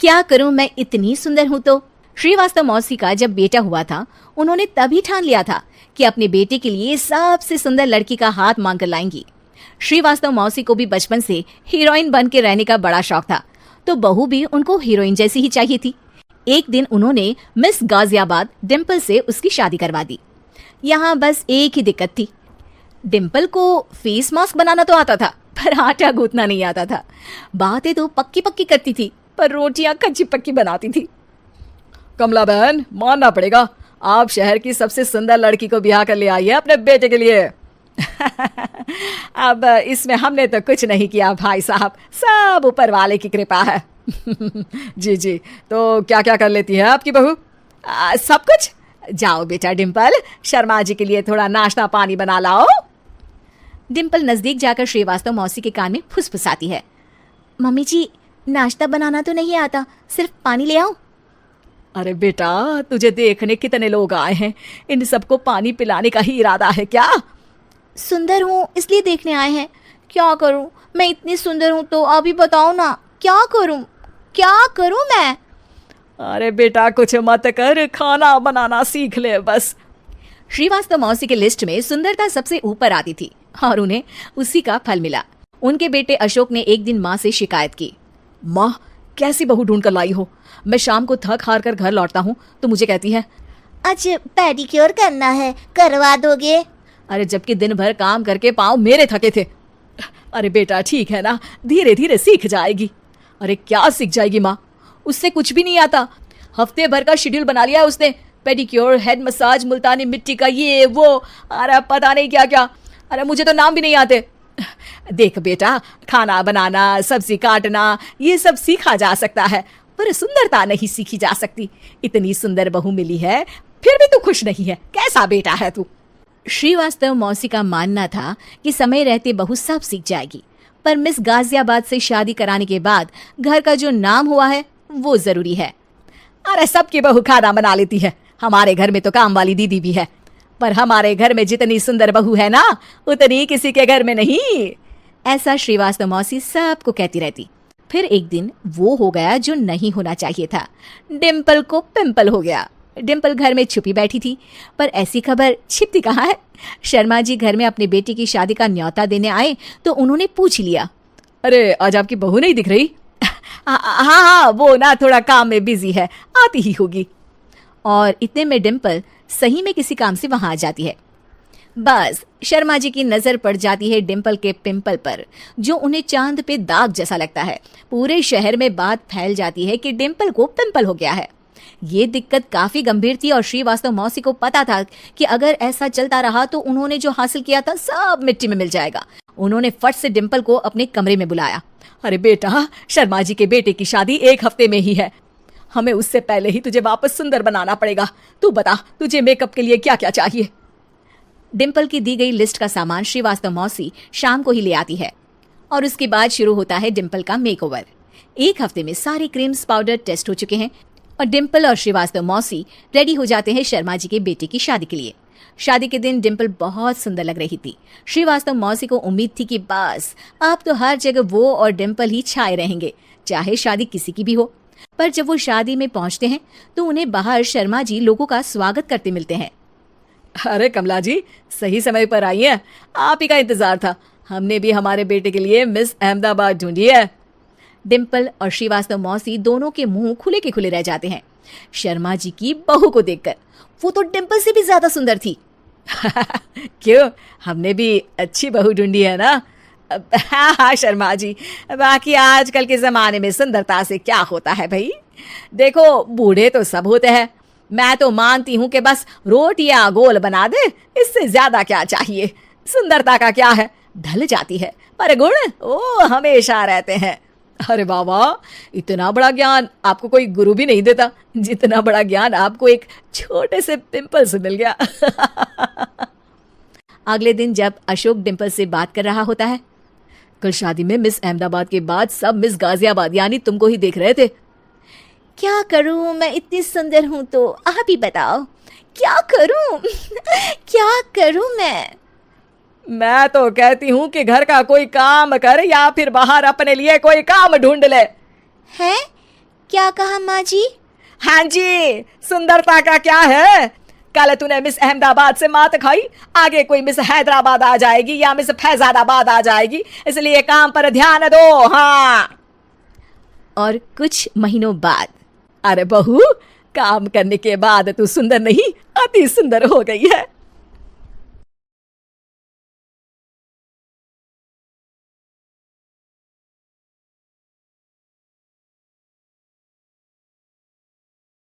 क्या करूं, मैं इतनी सुंदर हूं तो। श्रीवास्तव मौसी का जब बेटा हुआ था, उन्होंने तभी ठान लिया था कि अपने बेटे के लिए सबसे सुंदर लड़की का हाथ मांग कर लाएंगी। श्रीवास्तव मौसी को भी बचपन से हीरोइन बन के रहने का बड़ा शौक था, तो बहू भी उनको हीरोइन जैसी ही चाहिए थी। एक दिन उन्होंने मिस गाजियाबाद डिम्पल से उसकी शादी करवा दी। यहाँ बस एक ही दिक्कत थी, डिम्पल को फेस मास्क बनाना तो आता था, पर आटा गूंथना नहीं आता था। बातें तो पक्की पक्की करती थी, पर रोटियां कच्ची पक्की बनाती थी। कमला बहन, मानना पड़ेगा, आप शहर की सबसे सुंदर लड़की को ब्याह कर ले आई है अपने बेटे के लिए। अब इसमें हमने तो कुछ नहीं किया भाई साहब, सब ऊपर वाले की कृपा है। जी जी, तो क्या क्या कर लेती है आपकी बहू? सब कुछ। जाओ बेटा डिम्पल, शर्मा जी के लिए थोड़ा नाश्ता पानी बना लाओ। डिम्पल नजदीक जाकर श्रीवास्तव मौसी के कान में फुसफुसाती है। मम्मी जी, नाश्ता बनाना तो नहीं आता, सिर्फ पानी ले आओ। अरे बेटा, तुझे देखने कितने लोग आए हैं, इन सबको पानी पिलाने का ही इरादा है क्या? सुंदर हूँ इसलिए देखने आए हैं। क्या करूँ, मैं इतनी सुंदर हूँ तो अभी बताओ ना, क्या करूँ मैं? अरे बेटा, कुछ मत कर, खाना बनाना सीख ले बस। श्रीवास्तव मौसी के लिस्ट में सुंदरता सबसे ऊपर आती थी और उन्हें उसी का फल मिला। उनके बेटे अशोक ने एक दिन माँ से शिकायत की। माँ, कैसी बहू ढूंढ कर लाई हो? मैं शाम को थक हार कर घर लौटता हूँ तो मुझे कहती है, आज पेडिक्योर करना है, करवा दोगे? अरे जबकि दिन भर काम करके पाँव मेरे थके थे। अरे बेटा ठीक है ना, धीरे धीरे सीख जाएगी। अरे क्या सीख जाएगी माँ, उससे कुछ भी नहीं आता। हफ्ते भर का शेड्यूल बना लिया है उसने, पेडिक्योर, हेड मसाज, मुल्तानी मिट्टी का ये वो, अरे पता नहीं क्या क्या। अरे मुझे तो नाम भी नहीं आते। देख बेटा, खाना बनाना, सब्जी काटना, ये सब सीखा जा सकता है, पर सुंदरता नहीं सीखी जा सकती। इतनी सुंदर बहू मिली है, फिर भी तू खुश नहीं है, कैसा बेटा है तू? श्रीवास्तव मौसी का मानना था कि समय रहते बहू सब सीख जाएगी, पर मिस गाजियाबाद से शादी कराने के बाद घर का जो नाम हुआ है वो जरूरी है। अरे सबकी बहू खाना बना लेती है, हमारे घर में तो काम वाली दीदी भी है, पर हमारे घर में जितनी सुंदर बहू है ना, उतनी किसी के घर में नहीं। ऐसा श्रीवास्तव मौसी सबको कहती रहती। फिर एक दिन वो हो गया जो नहीं होना चाहिए था, डिम्पल को पिंपल हो गया। डिम्पल घर में छुपी बैठी थी, पर ऐसी खबर छिपती कहाँ है। शर्मा जी घर में अपने बेटी की शादी का न्योता देने आए तो उन्होंने पूछ लिया, अरे आज आपकी बहू नहीं दिख रही? हाँ, वो ना थोड़ा काम में बिजी है, आती ही होगी। और इतने में डिम्पल सही में किसी काम से वहां आ जाती है। बस शर्मा जी की नजर पड़ जाती है डिम्पल के पिंपल पर, जो उन्हें चांद पे दाग जैसा लगता है। पूरे शहर में बात फैल जाती है कि डिम्पल को पिंपल हो गया है। ये दिक्कत काफी गंभीर थी और श्रीवास्तव मौसी को पता था कि अगर ऐसा चलता रहा तो उन्होंने जो हासिल किया था सब मिट्टी में मिल जाएगा। उन्होंने फट से डिम्पल को अपने कमरे में बुलाया। अरे बेटा, शर्मा जी के बेटे की शादी 1 हफ्ते में ही है, हमें उससे पहले ही तुझे वापस सुंदर बनाना पड़ेगा। तू बता, तुझे मेकअप के लिए क्या क्या चाहिए? डिम्पल की दी गई लिस्ट का सामान श्रीवास्तव मौसी शाम को ही ले आती है और उसके बाद शुरू होता है डिम्पल का मेकओवर। 1 हफ्ते में सारे क्रीम्स पाउडर टेस्ट हो चुके हैं और डिम्पल और श्रीवास्तव मौसी रेडी हो जाते हैं शर्मा जी के बेटे की शादी के लिए। शादी के दिन डिम्पल बहुत सुंदर लग रही थी। श्रीवास्तव मौसी को उम्मीद थी कि बस अब तो हर जगह वो और डिम्पल ही छाए रहेंगे, चाहे शादी किसी की भी हो। पर जब वो शादी में पहुंचते हैं तो उन्हें बाहर शर्मा जी लोगों का स्वागत करते मिलते हैं। अरे कमला जी, सही समय पर आई है, आप ही का इंतजार था। हमने भी हमारे बेटे के लिए मिस अहमदाबाद ढूंढी है। डिम्पल और श्रीवास्तव मौसी दोनों के मुंह खुले के खुले रह जाते हैं शर्मा जी की बहू को देखकर। वो तो डिम्पल से भी ज्यादा सुंदर थी। क्यों, हमने भी अच्छी बहू ढूंढी है ना? हाँ शर्मा जी, बाकी आजकल के जमाने में सुंदरता से क्या होता है भाई। देखो, बूढ़े तो सब होते हैं, मैं तो मानती हूँ कि बस रोटियां गोल बना दे, इससे ज्यादा क्या चाहिए। सुंदरता का क्या है, ढल जाती है, पर गुण वो हमेशा रहते हैं। अरे बाबा, इतना बड़ा ज्ञान आपको कोई गुरु भी नहीं देता जितना बड़ा ज्ञान आपको एक छोटे से पिंपल से मिल गया। अगले दिन जब अशोक डिम्पल से बात कर रहा होता है, कल शादी में मिस अहमदाबाद के बाद सब मिस गाजियाबाद यानी तुमको ही देख रहे थे। क्या करूं, मैं इतनी सुंदर हूं तो आप ही बताओ, क्या करूं? क्या करूं मैं तो कहती हूँ कि घर का कोई काम कर या फिर बाहर अपने लिए कोई काम ढूंढ ले। है? क्या कहा माँ जी? हाँ जी, सुंदरता का क्या है? कल तूने मिस अहमदाबाद से मात खाई, आगे कोई मिस हैदराबाद आ जाएगी या मिस फैजादाबाद आ जाएगी, इसलिए काम पर ध्यान दो। हाँ। और कुछ महीनों बाद, अरे बहू, काम करने के बाद तू सुंदर नहीं, अति सुंदर हो गई है।